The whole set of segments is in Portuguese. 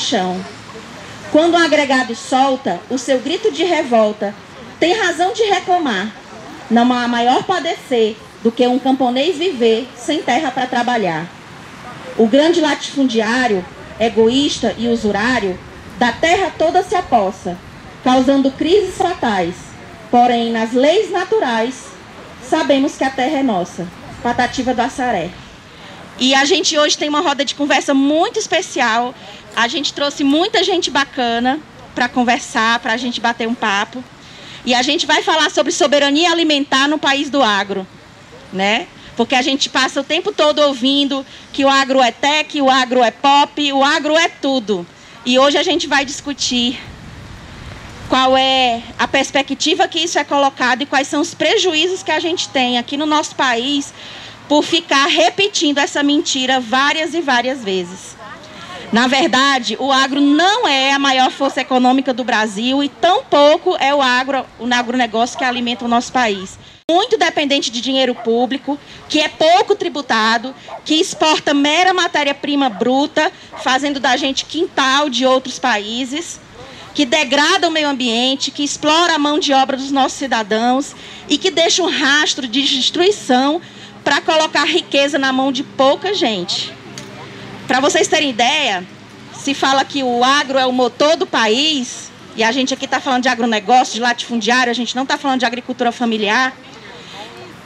chão. Quando um agregado solta o seu grito de revolta, tem razão de reclamar. Não há maior padecer do que um camponês viver sem terra para trabalhar. O grande latifundiário, egoísta e usurário, da terra toda se apossa, causando crises fatais. Porém, nas leis naturais, sabemos que a terra é nossa. Patativa do Assaré. E a gente hoje tem uma roda de conversa muito especial. A gente trouxe muita gente bacana para conversar, para a gente bater um papo. E a gente vai falar sobre soberania alimentar no país do agro, né? Porque a gente passa o tempo todo ouvindo que o agro é tech, o agro é pop, o agro é tudo. E hoje a gente vai discutir qual é a perspectiva que isso é colocado e quais são os prejuízos que a gente tem aqui no nosso país por ficar repetindo essa mentira várias e várias vezes. Na verdade, o agro não é a maior força econômica do Brasil e tampouco é o agronegócio que alimenta o nosso país. Muito dependente de dinheiro público, que é pouco tributado, que exporta mera matéria-prima bruta, fazendo da gente quintal de outros países, que degrada o meio ambiente, que explora a mão de obra dos nossos cidadãos e que deixa um rastro de destruição para colocar riqueza na mão de pouca gente. Para vocês terem ideia, se fala que o agro é o motor do país, e a gente aqui está falando de agronegócio, de latifundiário, a gente não está falando de agricultura familiar.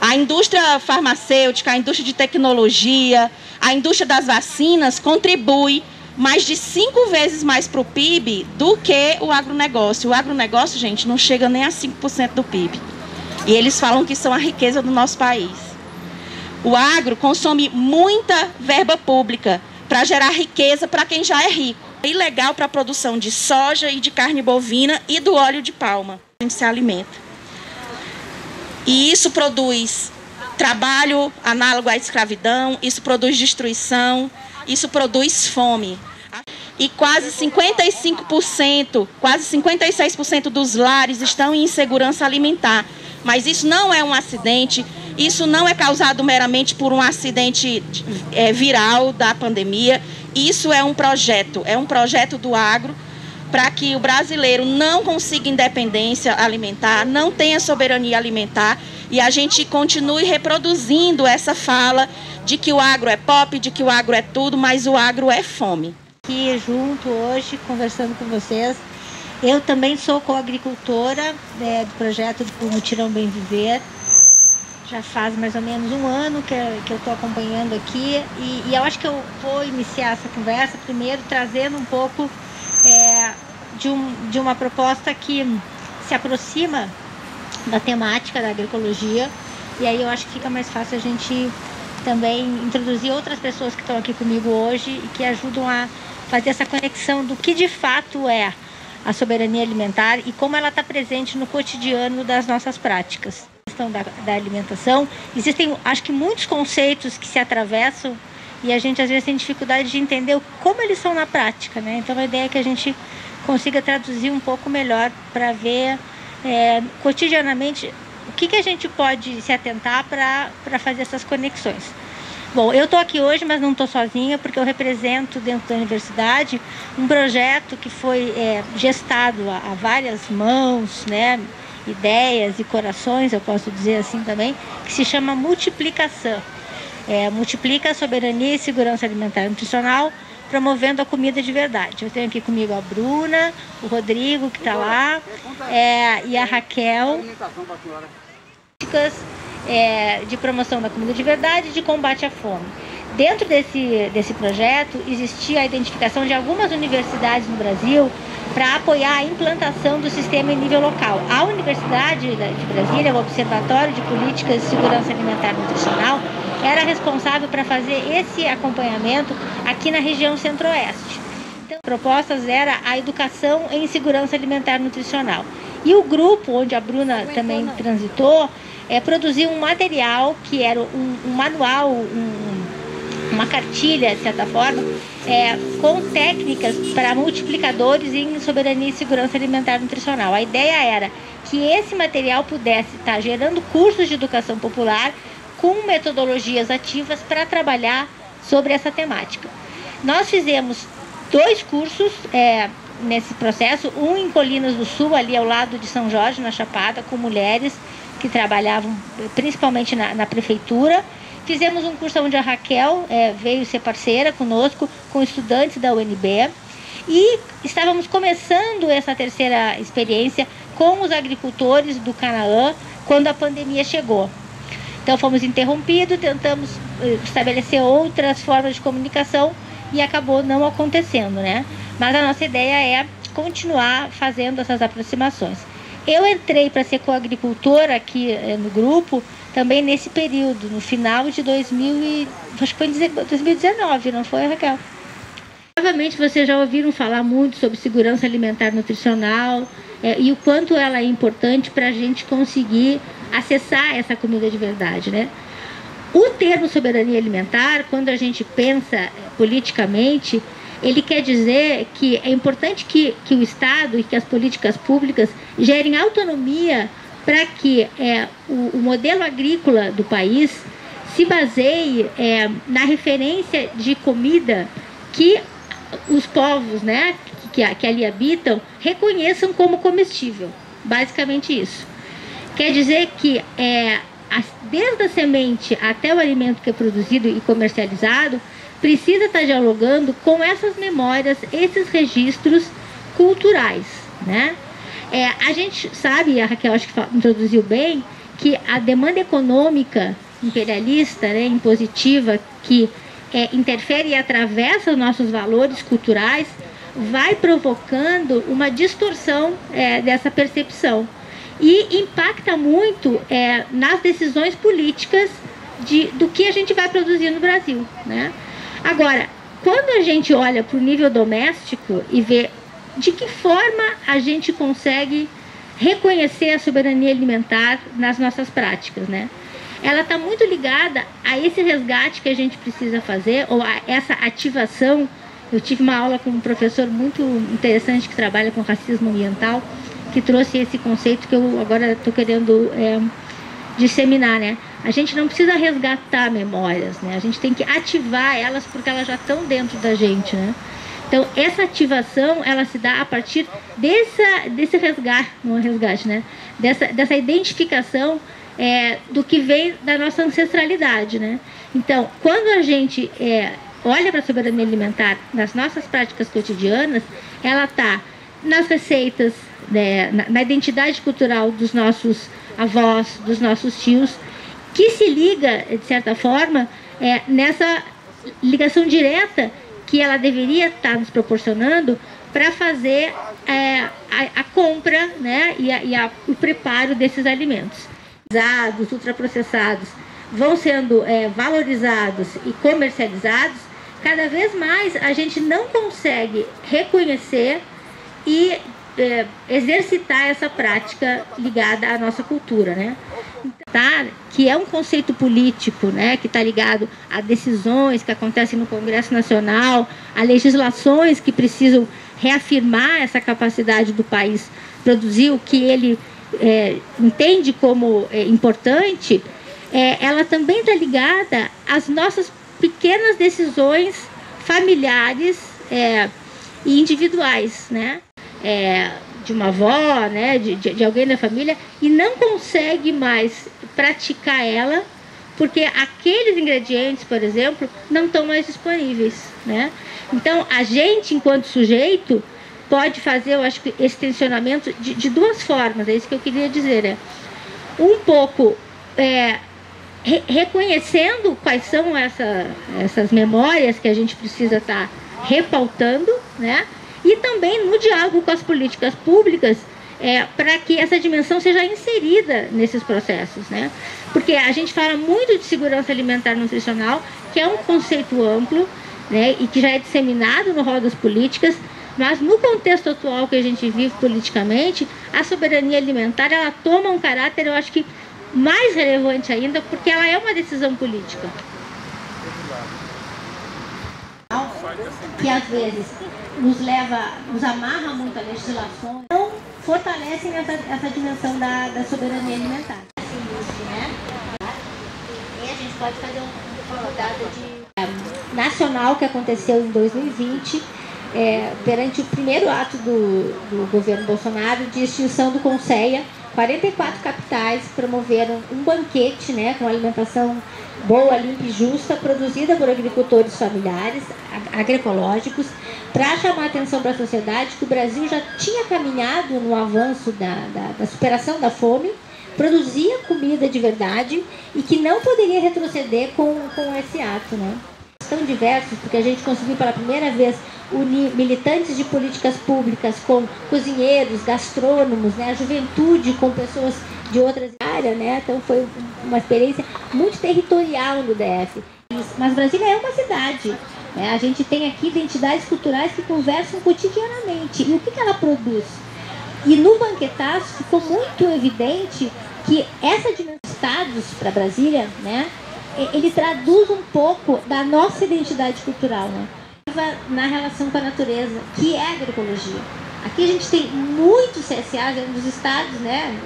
A indústria farmacêutica, a indústria de tecnologia, a indústria das vacinas contribui mais de 5 vezes mais para o PIB do que o agronegócio. O agronegócio, gente, não chega nem a 5% do PIB. E eles falam que são a riqueza do nosso país. O agro consome muita verba pública para gerar riqueza para quem já é rico. É ilegal para a produção de soja e de carne bovina e do óleo de palma. A gente se alimenta. E isso produz trabalho análogo à escravidão, isso produz destruição, isso produz fome. E quase 55%, quase 56% dos lares estão em insegurança alimentar. Mas isso não é um acidente, isso não é causado meramente por um acidente viral da pandemia. Isso é um projeto do agro para que o brasileiro não consiga independência alimentar, não tenha soberania alimentar e a gente continue reproduzindo essa fala de que o agro é pop, de que o agro é tudo, mas o agro é fome. Aqui junto hoje, conversando com vocês, eu também sou co-agricultora do projeto do Mutirão Bem Viver. Já faz mais ou menos um ano que eu estou acompanhando aqui e eu acho que eu vou iniciar essa conversa primeiro trazendo um pouco de uma proposta que se aproxima da temática da agroecologia e aí eu acho que fica mais fácil a gente também introduzir outras pessoas que estão aqui comigo hoje e que ajudam a fazer essa conexão do que de fato é a soberania alimentar e como ela está presente no cotidiano das nossas práticas. A questão da alimentação, existem, acho que, muitos conceitos que se atravessam e a gente às vezes tem dificuldade de entender como eles são na prática, né? Então a ideia é que a gente consiga traduzir um pouco melhor para ver cotidianamente o que a gente pode se atentar para fazer essas conexões. Bom, eu estou aqui hoje, mas não estou sozinha, porque eu represento dentro da universidade um projeto que foi gestado a várias mãos, né, ideias e corações, eu posso dizer assim também, que se chama Multiplicação. Multiplica a soberania e segurança alimentar e nutricional, promovendo a comida de verdade. Eu tenho aqui comigo a Bruna, o Rodrigo, que está lá, e a Raquel. De promoção da comida de verdade e de combate à fome. Dentro desse projeto, existia a identificação de algumas universidades no Brasil para apoiar a implantação do sistema em nível local. A Universidade de Brasília, o Observatório de Políticas de Segurança Alimentar e Nutricional, era responsável para fazer esse acompanhamento aqui na região centro-oeste. Então, propostas era a educação em segurança alimentar e nutricional. E o grupo, onde a Bruna também transitou, produziu um material que era um manual, uma cartilha, de certa forma, com técnicas para multiplicadores em soberania e segurança alimentar e nutricional. A ideia era que esse material pudesse estar gerando cursos de educação popular com metodologias ativas para trabalhar sobre essa temática. Nós fizemos 2 cursos nesse processo, um em Colinas do Sul, ali ao lado de São Jorge, na Chapada, com mulheres que trabalhavam principalmente na prefeitura. Fizemos um curso onde a Raquel veio ser parceira conosco, com estudantes da UNB. E estávamos começando essa terceira experiência com os agricultores do Canaã, quando a pandemia chegou. Então fomos interrompidos, tentamos estabelecer outras formas de comunicação e acabou não acontecendo, né? Mas a nossa ideia é continuar fazendo essas aproximações. Eu entrei para ser coagricultora aqui no grupo também nesse período, no final de 2019, não foi, Raquel? Provavelmente vocês já ouviram falar muito sobre segurança alimentar nutricional e o quanto ela é importante para a gente conseguir acessar essa comida de verdade, né? O termo soberania alimentar, quando a gente pensa politicamente, ele quer dizer que é importante que o Estado e que as políticas públicas gerem autonomia para que o modelo agrícola do país se baseie na referência de comida que os povos, né, que ali habitam reconheçam como comestível. Basicamente isso. Quer dizer que desde a semente até o alimento que é produzido e comercializado precisa estar dialogando com essas memórias, esses registros culturais, né? A gente sabe, a Raquel acho que introduziu bem, que a demanda econômica imperialista, né, impositiva, que interfere e atravessa os nossos valores culturais, vai provocando uma distorção dessa percepção e impacta muito nas decisões políticas do que a gente vai produzir no Brasil, né? Agora, quando a gente olha para o nível doméstico e vê de que forma a gente consegue reconhecer a soberania alimentar nas nossas práticas, né? Ela está muito ligada a esse resgate que a gente precisa fazer, ou a essa ativação. Eu tive uma aula com um professor muito interessante que trabalha com racismo ambiental, que trouxe esse conceito que eu agora estou querendo disseminar, né? A gente não precisa resgatar memórias, né? A gente tem que ativar elas porque elas já estão dentro da gente, né? Então, essa ativação, ela se dá a partir desse resgate, não é resgate, né? Dessa identificação do que vem da nossa ancestralidade, né? Então, quando a gente olha para a soberania alimentar nas nossas práticas cotidianas, ela está nas receitas, né, na identidade cultural dos nossos avós, dos nossos tios, que se liga, de certa forma, nessa ligação direta que ela deveria estar nos proporcionando para fazer a compra, né, e o preparo desses alimentos. Os ultraprocessados vão sendo valorizados e comercializados, cada vez mais a gente não consegue reconhecer e exercitar essa prática ligada à nossa cultura, né? Que é um conceito político, né, que está ligado a decisões que acontecem no Congresso Nacional, a legislações que precisam reafirmar essa capacidade do país produzir o que ele entende como importante. Ela também está ligada às nossas pequenas decisões familiares e individuais, né? De uma avó, né, de alguém da família, e não consegue mais praticar ela porque aqueles ingredientes, por exemplo, não estão mais disponíveis, né? Então, a gente, enquanto sujeito, pode fazer, eu acho que esse tensionamento de duas formas, é isso que eu queria dizer, né? Um pouco reconhecendo quais são essas memórias que a gente precisa estar repautando, né? E também no diálogo com as políticas públicas, para que essa dimensão seja inserida nesses processos, né? Porque a gente fala muito de segurança alimentar nutricional, que é um conceito amplo, né, e que já é disseminado no rol das políticas, mas no contexto atual que a gente vive politicamente, a soberania alimentar, ela toma um caráter, eu acho que mais relevante ainda, porque ela é uma decisão política. Que às vezes nos amarra muito a legislação, não fortalecem essa dimensão da soberania alimentar. Né? E a gente pode fazer uma rodada nacional que aconteceu em 2020, perante o primeiro ato do governo Bolsonaro de extinção do Conceia, 44 capitais promoveram um banquete, né, com alimentação boa, limpa e justa, produzida por agricultores familiares, agroecológicos, para chamar a atenção para a sociedade que o Brasil já tinha caminhado no avanço da superação da fome, produzia comida de verdade e que não poderia retroceder com esse ato, né? Tão diversos, porque a gente conseguiu pela primeira vez unir militantes de políticas públicas com cozinheiros, gastrônomos, né, a juventude com pessoas de outras áreas, né? Então foi uma experiência muito territorial no DF. Mas Brasília é uma cidade, né? A gente tem aqui identidades culturais que conversam cotidianamente. E o que ela produz? E no banquetaço ficou muito evidente que essa dimensão de estados para Brasília, né, ele traduz um pouco da nossa identidade cultural, né? Na relação com a natureza, que é a agroecologia. Aqui a gente tem muitos CSAs, é um dos estados, né,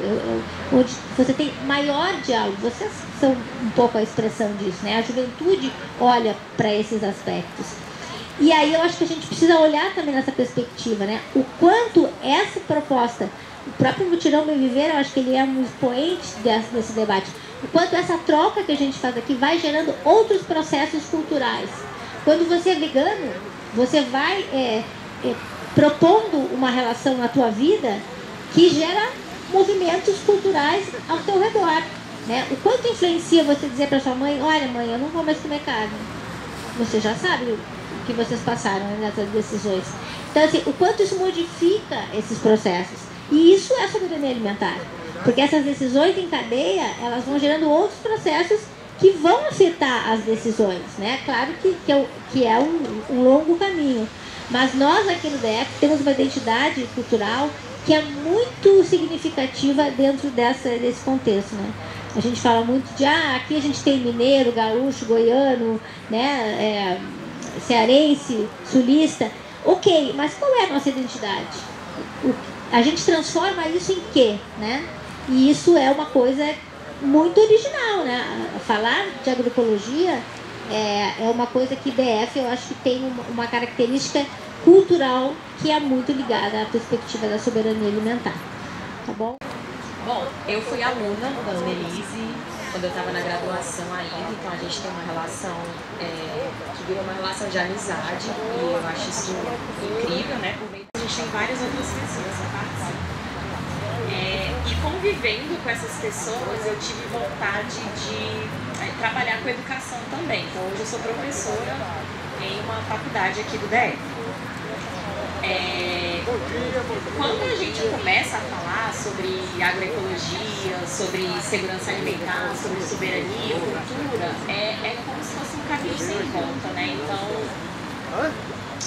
onde você tem maior diálogo. Vocês são um pouco a expressão disso, né? A juventude olha para esses aspectos. E aí eu acho que a gente precisa olhar também nessa perspectiva, né? O quanto essa proposta, o próprio Mutirão Bem Viver, eu acho que ele é um expoente desse debate. O quanto essa troca que a gente faz aqui vai gerando outros processos culturais. Quando você é vegano, você vai propondo uma relação na tua vida que gera movimentos culturais ao teu redor, né? O quanto influencia você dizer para sua mãe, olha mãe, eu não vou mais comer carne. Você já sabe o que vocês passaram, né, nessas decisões. Então, assim, o quanto isso modifica esses processos. E isso é soberania alimentar. Porque essas decisões em cadeia, elas vão gerando outros processos que vão afetar as decisões, né? Claro que é um longo caminho. Mas nós aqui no DF temos uma identidade cultural que é muito significativa dentro desse contexto, né? A gente fala muito de, aqui a gente tem mineiro, gaúcho, goiano, né? Cearense, sulista. Ok, mas qual é a nossa identidade? A gente transforma isso em quê, né? E isso é uma coisa muito original, né? Falar de agroecologia é uma coisa que DF, eu acho que tem uma característica cultural que é muito ligada à perspectiva da soberania alimentar. Tá bom? Bom, eu fui aluna da Annelise quando eu estava na graduação ainda, então a gente tem uma relação que virou uma relação de amizade e eu acho isso incrível, né? Por meio a gente tem várias outras pessoas que participam. E convivendo com essas pessoas, eu tive vontade de trabalhar com educação também. Então, hoje eu sou professora em uma faculdade aqui do DF. Quando a gente começa a falar sobre agroecologia, sobre segurança alimentar, sobre soberania, cultura, é como se fosse um caminho sem volta, né? Então,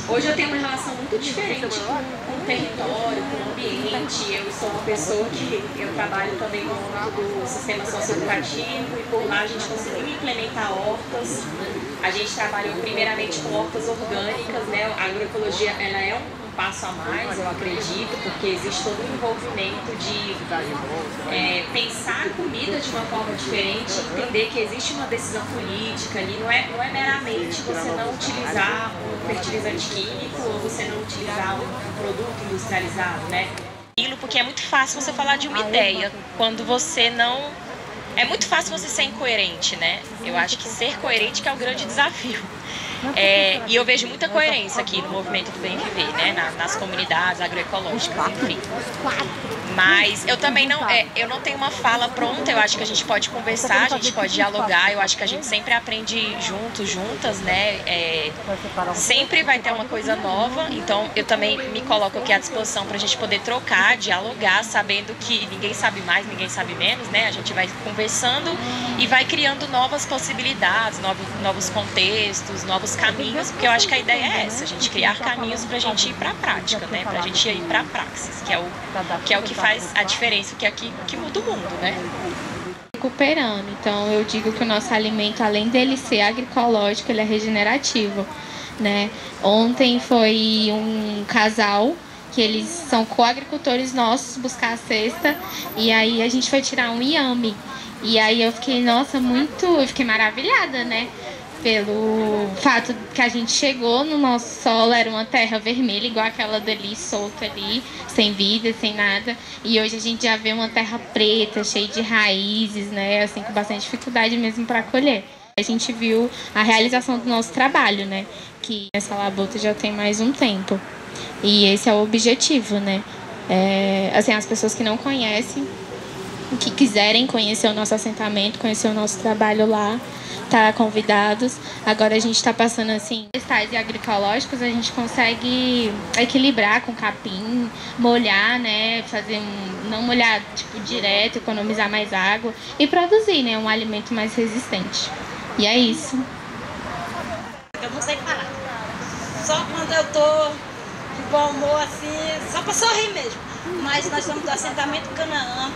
hoje eu tenho uma relação muito diferente com o território, com o ambiente. Eu sou uma pessoa que eu trabalho também no âmbito do sistema socioeducativo e por lá a gente conseguiu implementar hortas. A gente trabalhou primeiramente com hortas orgânicas, né? A agroecologia ela é um passo a mais, eu acredito, porque existe todo um envolvimento de pensar a comida de uma forma diferente, entender que existe uma decisão política ali, não é meramente você não utilizar um fertilizante químico ou você não utilizar um produto industrializado, né? Porque é muito fácil você falar de uma ideia quando você não... É muito fácil você ser incoerente, né? Eu acho que ser coerente que é o grande desafio. E eu vejo muita coerência aqui no movimento do Bem Viver, né? Nas comunidades agroecológicas, enfim. Mas eu também eu não tenho uma fala pronta, eu acho que a gente pode conversar, a gente pode dialogar, eu acho que a gente sempre aprende juntos, juntas, né? Sempre vai ter uma coisa nova, então eu também me coloco aqui à disposição para a gente poder trocar, dialogar, sabendo que ninguém sabe mais, ninguém sabe menos, né? A gente vai conversando e vai criando novas possibilidades, novos contextos, novos caminhos, porque eu acho que a ideia é essa, a gente criar caminhos para a gente ir para a prática, né? Para a gente ir para a praxis, que é o que faz a diferença, que muda o mundo, né? Recuperando, então eu digo que o nosso alimento, além dele ser agroecológico, ele é regenerativo, né? Ontem foi um casal que eles são coagricultores nossos buscar a cesta e aí a gente foi tirar um inhame e aí eu fiquei, nossa, eu fiquei maravilhada, né? pelo fato que a gente chegou no nosso solo, era uma terra vermelha, igual aquela dali, solta ali, sem vida, sem nada. E hoje a gente já vê uma terra preta, cheia de raízes, né, assim, com bastante dificuldade mesmo para colher. A gente viu a realização do nosso trabalho, né, que essa labuta já tem mais um tempo. E esse é o objetivo, né. Assim, as pessoas que não conhecem, que quiserem conhecer o nosso assentamento, conhecer o nosso trabalho lá, tá convidados. Agora a gente está passando assim, vegetais e agroecológicos, a gente consegue equilibrar com capim, molhar, né, fazer não molhar tipo direto, economizar mais água e produzir, né, um alimento mais resistente. E é isso. Eu não sei falar. Só quando eu tô de bom humor assim, só para sorrir mesmo. Mas nós somos do assentamento Canaã,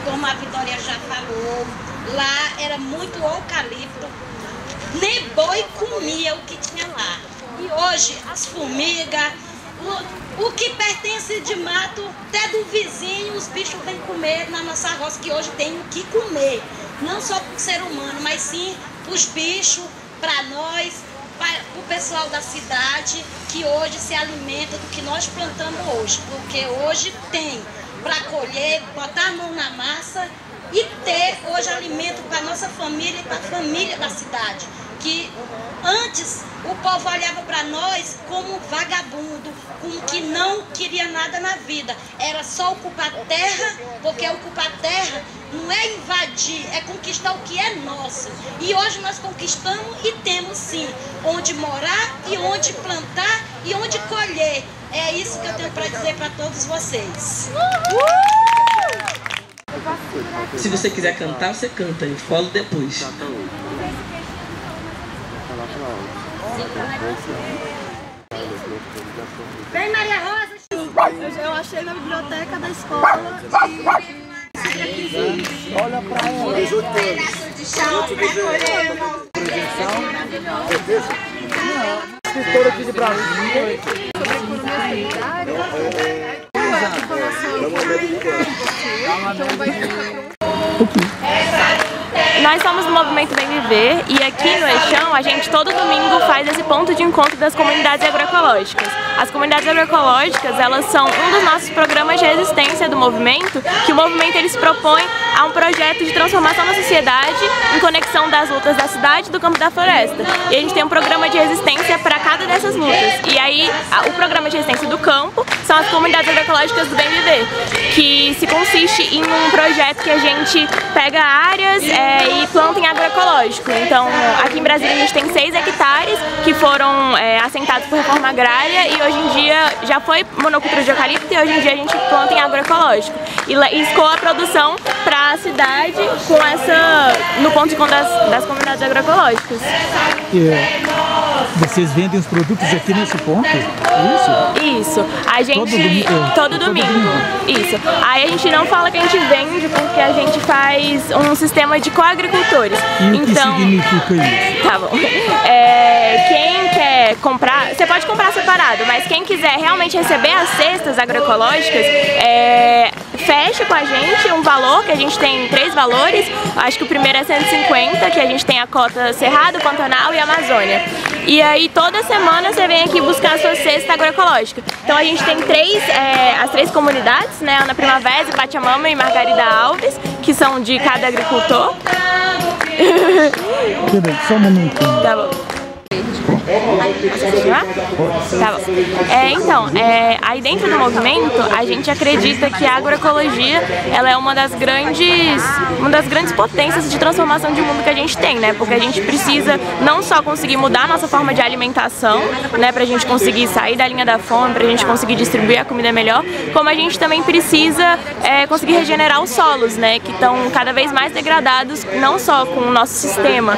como a Vitória já falou. Lá era muito eucalipto, nem boi comia o que tinha lá. E hoje as formigas, o que pertence de mato, até do vizinho, os bichos vêm comer na nossa roça, que hoje tem o que comer. Não só para o ser humano, mas sim para os bichos, para nós, para o pessoal da cidade, que hoje se alimenta do que nós plantamos hoje. Porque hoje tem para colher, botar a mão na massa e ter hoje alimento para a nossa família e para a família da cidade. Que antes o povo olhava para nós como vagabundo, como que não queria nada na vida. Era só ocupar terra, porque ocupar terra não é invadir, é conquistar o que é nosso. E hoje nós conquistamos e temos sim onde morar e onde plantar e onde colher. É isso que eu tenho para dizer para todos vocês. Se você quiser cantar, você canta, eu falo depois. Vem, Maria Rosa! Eu achei na biblioteca da escola e... Olha pra ela. Escritora aqui de Brasília. Nós somos do Movimento Bem Viver e aqui no Eixão a gente todo domingo faz esse ponto de encontro das comunidades agroecológicas. As comunidades agroecológicas, elas são um dos nossos programas de resistência do movimento, que o movimento ele se propõe a um projeto de transformação da sociedade em conexão das lutas da cidade e do campo da floresta. E a gente tem um programa de resistência para cada dessas lutas. E aí o programa de resistência do campo são as comunidades agroecológicas do Bem Viver, que se consiste em um projeto que a gente pega áreas e planta em agroecológico. Então, aqui em Brasília a gente tem 6 hectares que foram assentados por reforma agrária e hoje em dia já foi monocultura de eucalipto e hoje em dia a gente planta em agroecológico. E escoa a produção para a cidade com no ponto de encontro das comunidades agroecológicas. Vocês vendem os produtos aqui nesse ponto? É isso? Isso. A gente... Todo domingo. Isso. Aí a gente não fala que a gente vende porque a gente faz um sistema de coagricultores. E o que significa isso? Tá bom. Quem quer comprar... Você pode comprar separado, mas quem quiser realmente receber as cestas agroecológicas, fecha com a gente um valor, que a gente tem 3 valores. Acho que o primeiro é 150, que a gente tem a cota Cerrado, Pantanal e Amazônia. E aí toda semana você vem aqui buscar a sua cesta agroecológica. Então a gente tem as 3 comunidades, né? Ana Primavera, Pachamama e Margarida Alves, que são de cada agricultor. Tudo bem, só um momentinho. Tá bom. Tá bom. Então, aí dentro do movimento a gente acredita que a agroecologia ela é uma das grandes potências de transformação de mundo que a gente tem, né? Porque a gente precisa não só conseguir mudar a nossa forma de alimentação, né? Pra gente conseguir sair da linha da fome, pra gente conseguir distribuir a comida melhor, como a gente também precisa conseguir regenerar os solos, né? Que estão cada vez mais degradados, não só com o nosso sistema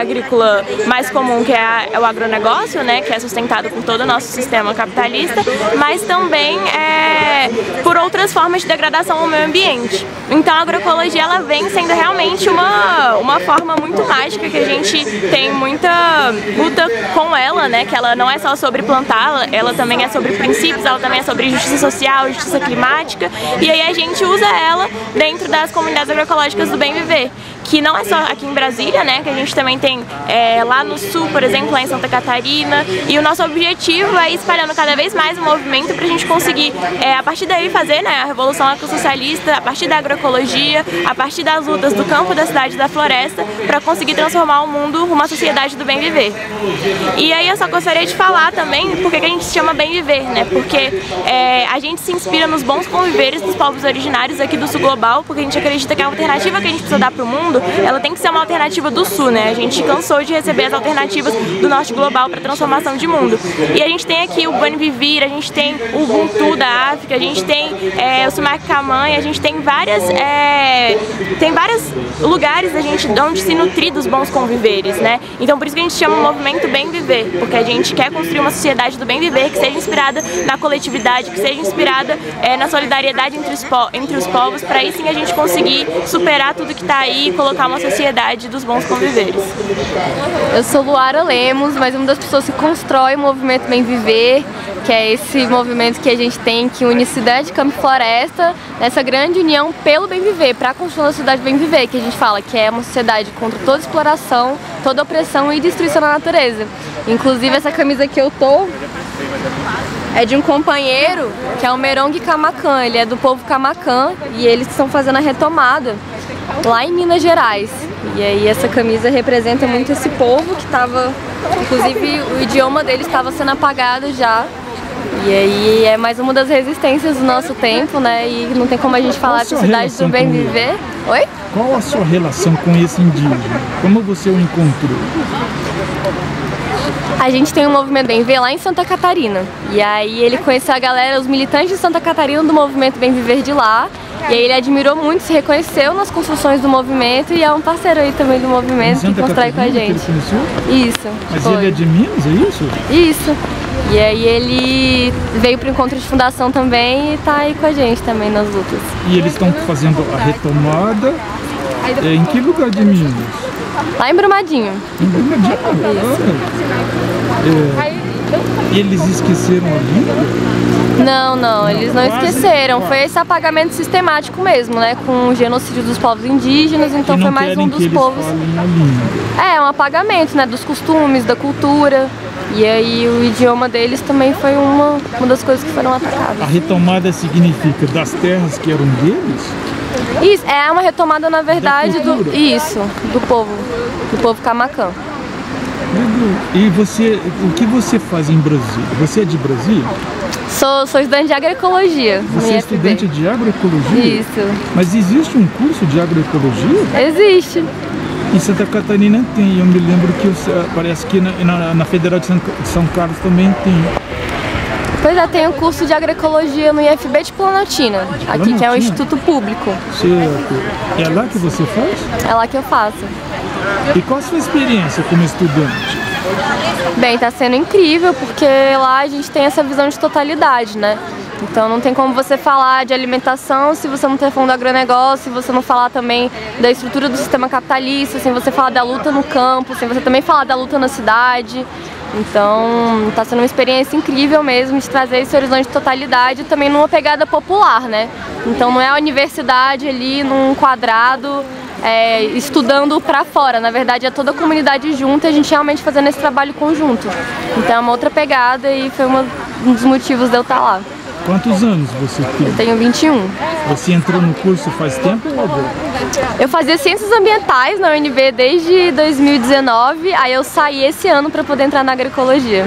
agrícola mais comum, que é o agronegócio, né, que é sustentado por todo o nosso sistema capitalista, mas também por outras formas de degradação ao meio ambiente. Então a agroecologia ela vem sendo realmente uma forma muito mágica, que a gente tem muita luta com ela, né, que ela não é só sobre plantar, ela também é sobre princípios, ela também é sobre justiça social, justiça climática, e aí a gente usa ela dentro das comunidades agroecológicas do Bem Viver, que não é só aqui em Brasília, né, que a gente também tem lá no sul, por exemplo, lá em Santa Catarina, e o nosso objetivo é ir espalhando cada vez mais o movimento para a gente conseguir, a partir daí, fazer, né, a revolução ecossocialista, a partir da agroecologia, a partir das lutas do campo, da cidade e da floresta, para conseguir transformar o mundo numa sociedade do bem viver. E aí eu só gostaria de falar também porque que a gente se chama bem viver, né, porque a gente se inspira nos bons conviveres dos povos originários aqui do sul global, porque a gente acredita que a alternativa que a gente precisa dar para o mundo, ela tem que ser uma alternativa do sul, né, a gente cansou de receber as alternativas do norte global para transformação de mundo. E a gente tem aqui o Buen Vivir, a gente tem o Ubuntu da África, a gente tem o Sumac Kamanha, a gente tem vários lugares onde se nutrir dos bons conviveres, né? Então por isso que a gente chama o movimento Bem Viver, porque a gente quer construir uma sociedade do bem viver que seja inspirada na coletividade, que seja inspirada na solidariedade entre os povos, para aí sim a gente conseguir superar tudo que está aí e colocar uma sociedade dos bons conviveres. Eu sou Luara Lemos, mas uma das pessoas que constrói o movimento Bem Viver, que é esse movimento que a gente tem que une cidade, campo e floresta, nessa grande união pelo bem viver, para construir uma sociedade bem viver, que a gente fala que é uma sociedade contra toda exploração, toda opressão e destruição da natureza. Inclusive essa camisa que eu tô é de um companheiro que é o Merong Camacan, ele é do povo Camacan e eles estão fazendo a retomada lá em Minas Gerais. E aí essa camisa representa muito esse povo que estava, inclusive o idioma deles estava sendo apagado já. E aí é mais uma das resistências do nosso tempo, né? E não tem como a gente falar de cidade do bem viver. Oi? Qual a sua relação com esse indígena? Como você o encontrou? A gente tem um movimento Bem Viver lá em Santa Catarina. E aí ele conheceu a galera, os militantes de Santa Catarina do movimento Bem Viver de lá. E aí ele admirou muito, se reconheceu nas construções do movimento e é um parceiro aí também do movimento que constrói com a gente. Isso. Mas ele é de Minas, é isso? Isso. E aí ele veio para o encontro de fundação também e tá aí com a gente também nas lutas. E eles estão fazendo a retomada em que lugar de Minas? Lá em Brumadinho. Em Brumadinho? E eles esqueceram a língua? Não, eles não esqueceram. Foi esse apagamento sistemático mesmo, né? Com o genocídio dos povos indígenas, então foi mais um dos povos. Um apagamento, né? Dos costumes, da cultura. E aí o idioma deles também foi uma das coisas que foram atacadas. A retomada significa das terras que eram deles? Isso, é uma retomada na verdade do povo Camacan. E você, o que você faz em Brasília? Você é de Brasília? Sou estudante de agroecologia. Você é estudante de agroecologia? Isso. Mas existe um curso de agroecologia? Existe. Em Santa Catarina tem, eu me lembro que parece que na Federal de São Carlos também tem. Pois é, tem um curso de agroecologia no IFB de Planaltina, aqui que é o Instituto Público. Certo. É lá que você faz? É lá que eu faço. E qual a sua experiência como estudante? Bem, tá sendo incrível porque lá a gente tem essa visão de totalidade, né? Então não tem como você falar de alimentação se você não ter fundo do agronegócio, se você não falar também da estrutura do sistema capitalista, sem você falar da luta no campo, sem você também falar da luta na cidade. Então está sendo uma experiência incrível mesmo de trazer esse horizonte de totalidade também numa pegada popular, né? Então não é a universidade ali num quadrado estudando para fora, na verdade é toda a comunidade junto e a gente realmente fazendo esse trabalho conjunto. Então é uma outra pegada e foi um dos motivos de eu estar lá. Quantos anos você tem? Eu tenho 21. Você entrou no curso faz tempo ou não? Eu fazia Ciências Ambientais na UNB desde 2019, aí eu saí esse ano para poder entrar na agroecologia.